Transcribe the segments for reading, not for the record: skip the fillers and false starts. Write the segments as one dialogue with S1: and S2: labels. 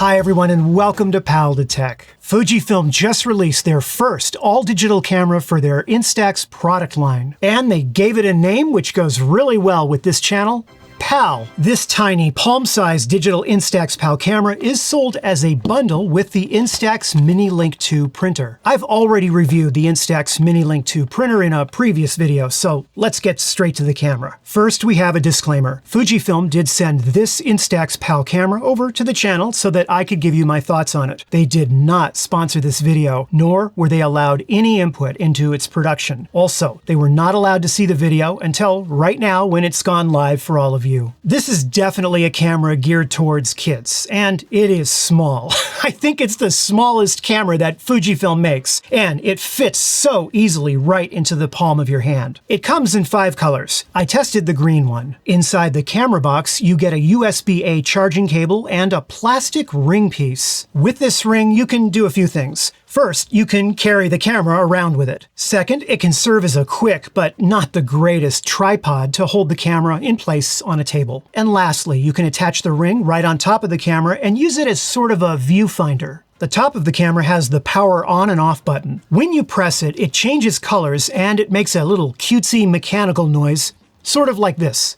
S1: Hi everyone and welcome to PAL to Tech. Fujifilm just released their first all-digital camera for their Instax product line. And they gave it a name which goes really well with this channel, PAL. This tiny palm-sized digital Instax PAL camera is sold as a bundle with the Instax Mini Link 2 printer. I've already reviewed the Instax Mini Link 2 printer in a previous video, so let's get straight to the camera. First, we have a disclaimer. Fujifilm did send this Instax PAL camera over to the channel so that I could give you my thoughts on it. They did not sponsor this video, nor were they allowed any input into its production. Also, they were not allowed to see the video until right now when it's gone live for all of you. This is definitely a camera geared towards kids, and it is small. I think it's the smallest camera that Fujifilm makes, and it fits so easily right into the palm of your hand. It comes in 5 colors. I tested the green one. Inside the camera box, you get a USB-A charging cable and a plastic ring piece. With this ring, you can do a few things. First, you can carry the camera around with it. Second, it can serve as a quick, but not the greatest, tripod to hold the camera in place on a table. And lastly, you can attach the ring right on top of the camera and use it as sort of a viewfinder. The top of the camera has the power on and off button. When you press it, it changes colors and it makes a little cutesy mechanical noise, sort of like this.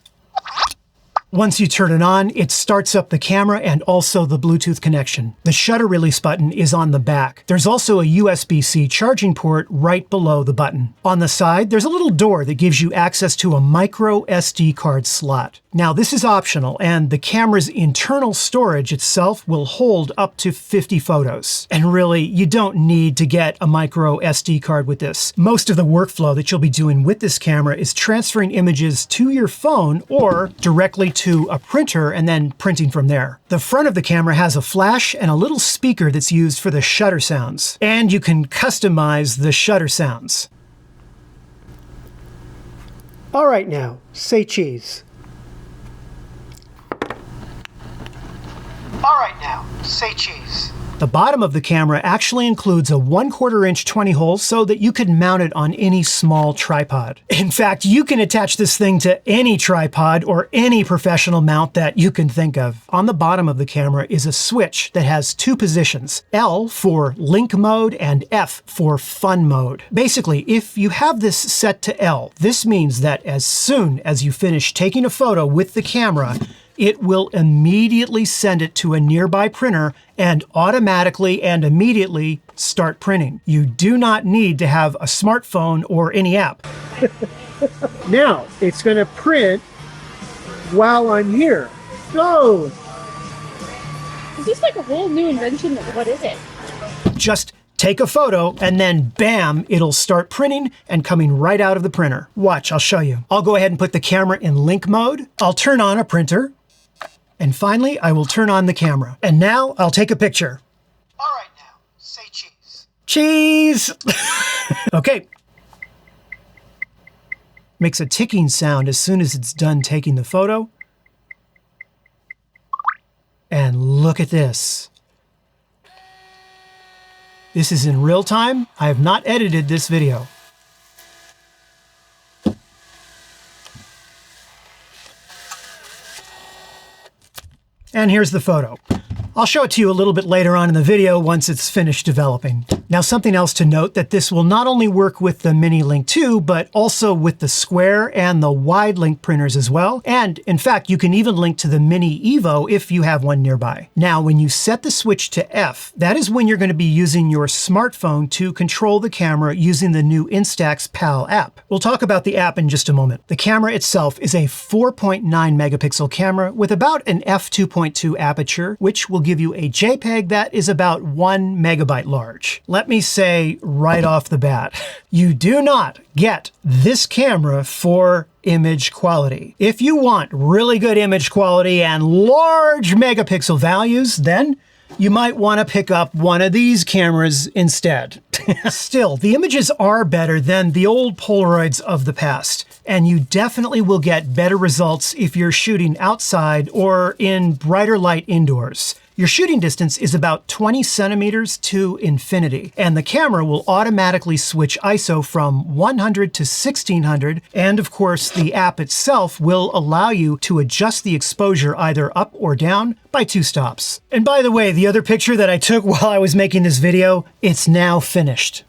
S1: Once you turn it on, it starts up the camera and also the Bluetooth connection. The shutter release button is on the back. There's also a USB-C charging port right below the button. On the side, there's a little door that gives you access to a micro SD card slot. Now, this is optional, and the camera's internal storage itself will hold up to 50 photos. And really, you don't need to get a micro SD card with this. Most of the workflow that you'll be doing with this camera is transferring images to your phone or directly to a printer and then printing from there. The front of the camera has a flash and a little speaker that's used for the shutter sounds. And you can customize the shutter sounds. All right now, say cheese. All right now, say cheese. The bottom of the camera actually includes a 1/4 inch 20 hole so that you can mount it on any small tripod. In fact, you can attach this thing to any tripod or any professional mount that you can think of. On the bottom of the camera is a switch that has 2 positions, L for link mode and F for fun mode. Basically, if you have this set to L, this means that as soon as you finish taking a photo with the camera, it will immediately send it to a nearby printer and automatically and immediately start printing. You do not need to have a smartphone or any app. Now, it's going to print while I'm here. Go!
S2: Is this like a whole new invention? What is it?
S1: Just take a photo and then bam, it'll start printing and coming right out of the printer. Watch, I'll show you. I'll go ahead and put the camera in link mode. I'll turn on a printer. And finally, I will turn on the camera. And now I'll take a picture. All right now, say cheese. Cheese! Okay. Makes a ticking sound as soon as it's done taking the photo. And look at this. This is in real time. I have not edited this video. And here's the photo. I'll show it to you a little bit later on in the video once it's finished developing. Now, something else to note that this will not only work with the Mini Link 2, but also with the square and the wide link printers as well. And in fact, you can even link to the Mini Evo if you have one nearby. Now, when you set the switch to F, that is when you're going to be using your smartphone to control the camera using the new Instax PAL app. We'll talk about the app in just a moment. The camera itself is a 4.9 megapixel camera with about an f2.2 aperture, which will give you a JPEG that is about 1 megabyte large. Let me say right off the bat, you do not get this camera for image quality. If you want really good image quality and large megapixel values, then you might want to pick up one of these cameras instead. Still, the images are better than the old Polaroids of the past, and you definitely will get better results if you're shooting outside or in brighter light indoors. Your shooting distance is about 20 centimeters to infinity, and the camera will automatically switch ISO from 100 to 1600, and of course the app itself will allow you to adjust the exposure either up or down by 2 stops. And by the way, the other picture that I took while I was making this video, it's now finished.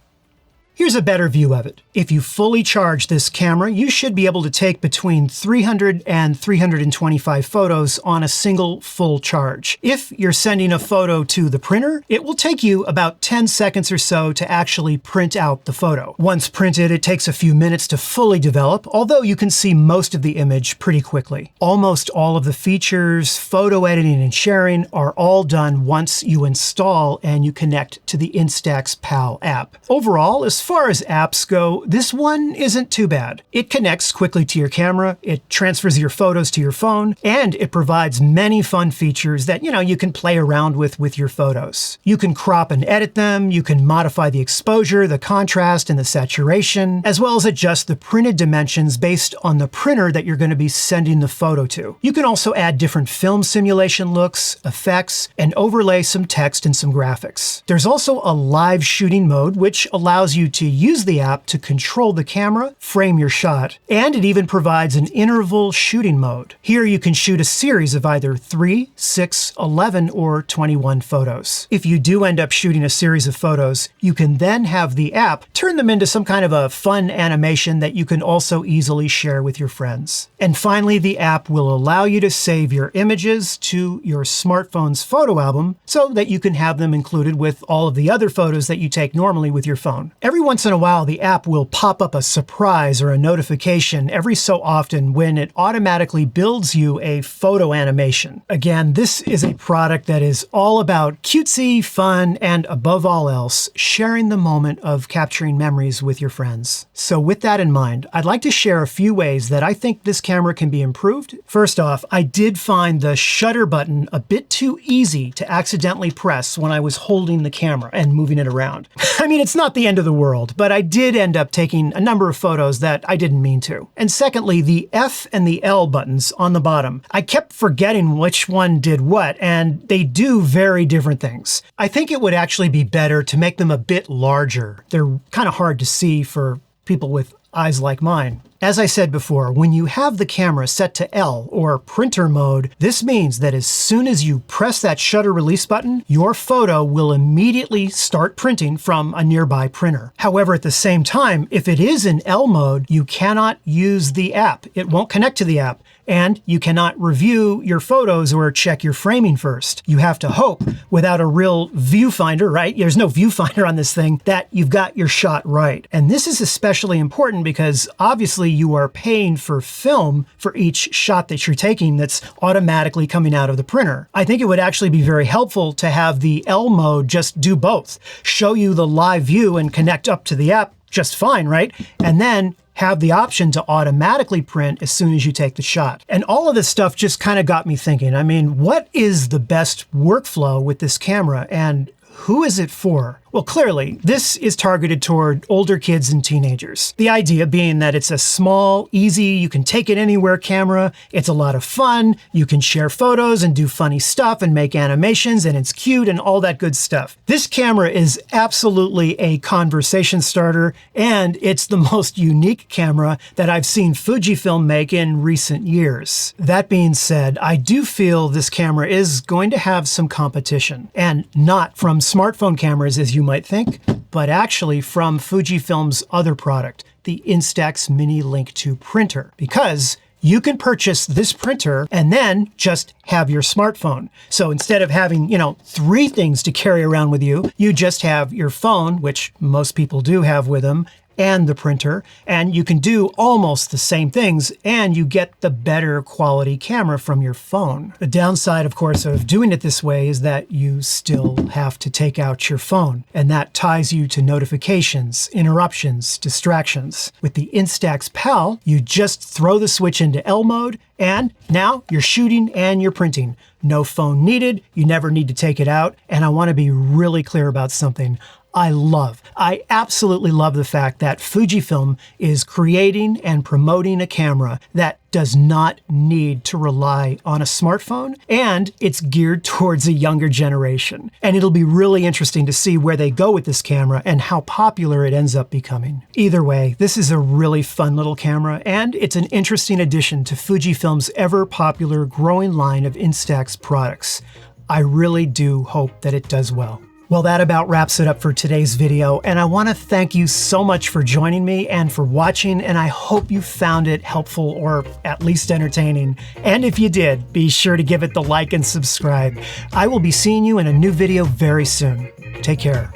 S1: Here's a better view of it. If you fully charge this camera, you should be able to take between 300 and 325 photos on a single full charge. If you're sending a photo to the printer, it will take you about 10 seconds or so to actually print out the photo. Once printed, it takes a few minutes to fully develop, although you can see most of the image pretty quickly. Almost all of the features, photo editing and sharing are all done once you install and you connect to the INSTAX PAL app. Overall, as far as apps go, this one isn't too bad. It connects quickly to your camera, it transfers your photos to your phone, and it provides many fun features that, you can play around with your photos. You can crop and edit them, you can modify the exposure, the contrast, and the saturation, as well as adjust the printed dimensions based on the printer that you're going to be sending the photo to. You can also add different film simulation looks, effects, and overlay some text and some graphics. There's also a live shooting mode, which allows you to use the app to control the camera, frame your shot, and it even provides an interval shooting mode. Here you can shoot a series of either 3, 6, 11, or 21 photos. If you do end up shooting a series of photos, you can then have the app turn them into some kind of a fun animation that you can also easily share with your friends. And finally, the app will allow you to save your images to your smartphone's photo album so that you can have them included with all of the other photos that you take normally with your phone. Every once in a while, the app will pop up a surprise or a notification every so often when it automatically builds you a photo animation. Again, this is a product that is all about cutesy, fun, and above all else, sharing the moment of capturing memories with your friends. So with that in mind, I'd like to share a few ways that I think this camera can be improved. First off, I did find the shutter button a bit too easy to accidentally press when I was holding the camera and moving it around. I mean, it's not the end of the world, but I did end up taking a number of photos that I didn't mean to. And secondly, the F and the L buttons on the bottom. I kept forgetting which one did what, and they do very different things. I think it would actually be better to make them a bit larger. They're kind of hard to see for people with eyes like mine. As I said before, when you have the camera set to L or printer mode, this means that as soon as you press that shutter release button, your photo will immediately start printing from a nearby printer. However, at the same time, if it is in L mode, you cannot use the app. It won't connect to the app. And you cannot review your photos or check your framing first. You have to hope, without a real viewfinder, right? There's no viewfinder on this thing, that you've got your shot right. And this is especially important because obviously you are paying for film for each shot that you're taking that's automatically coming out of the printer. I think it would actually be very helpful to have the L mode just do both. Show you the live view and connect up to the app just fine, right? And then have the option to automatically print as soon as you take the shot. And all of this stuff just kind of got me thinking, I mean, what is the best workflow with this camera and who is it for? Well, clearly, this is targeted toward older kids and teenagers. The idea being that it's a small, easy, you can take it anywhere camera, it's a lot of fun, you can share photos and do funny stuff and make animations, and it's cute and all that good stuff. This camera is absolutely a conversation starter, and it's the most unique camera that I've seen Fujifilm make in recent years. That being said, I do feel this camera is going to have some competition, and not from smartphone cameras as you might think, but actually from Fujifilm's other product, the Instax Mini Link 2 printer, because you can purchase this printer and then just have your smartphone. So instead of having, 3 things to carry around with you, you just have your phone, which most people do have with them, and the printer, and you can do almost the same things, and you get the better quality camera from your phone. The downside, of course, of doing it this way is that you still have to take out your phone, and that ties you to notifications, interruptions, distractions. With the Instax PAL, you just throw the switch into L mode, and now you're shooting and you're printing. No phone needed, you never need to take it out, and I want to be really clear about something. I absolutely love the fact that Fujifilm is creating and promoting a camera that does not need to rely on a smartphone, and it's geared towards a younger generation. And it'll be really interesting to see where they go with this camera and how popular it ends up becoming. Either way, this is a really fun little camera, and it's an interesting addition to Fujifilm's ever-popular growing line of Instax products. I really do hope that it does well. Well, that about wraps it up for today's video, and I want to thank you so much for joining me and for watching, and I hope you found it helpful or at least entertaining. And if you did, be sure to give it the like and subscribe. I will be seeing you in a new video very soon. Take care.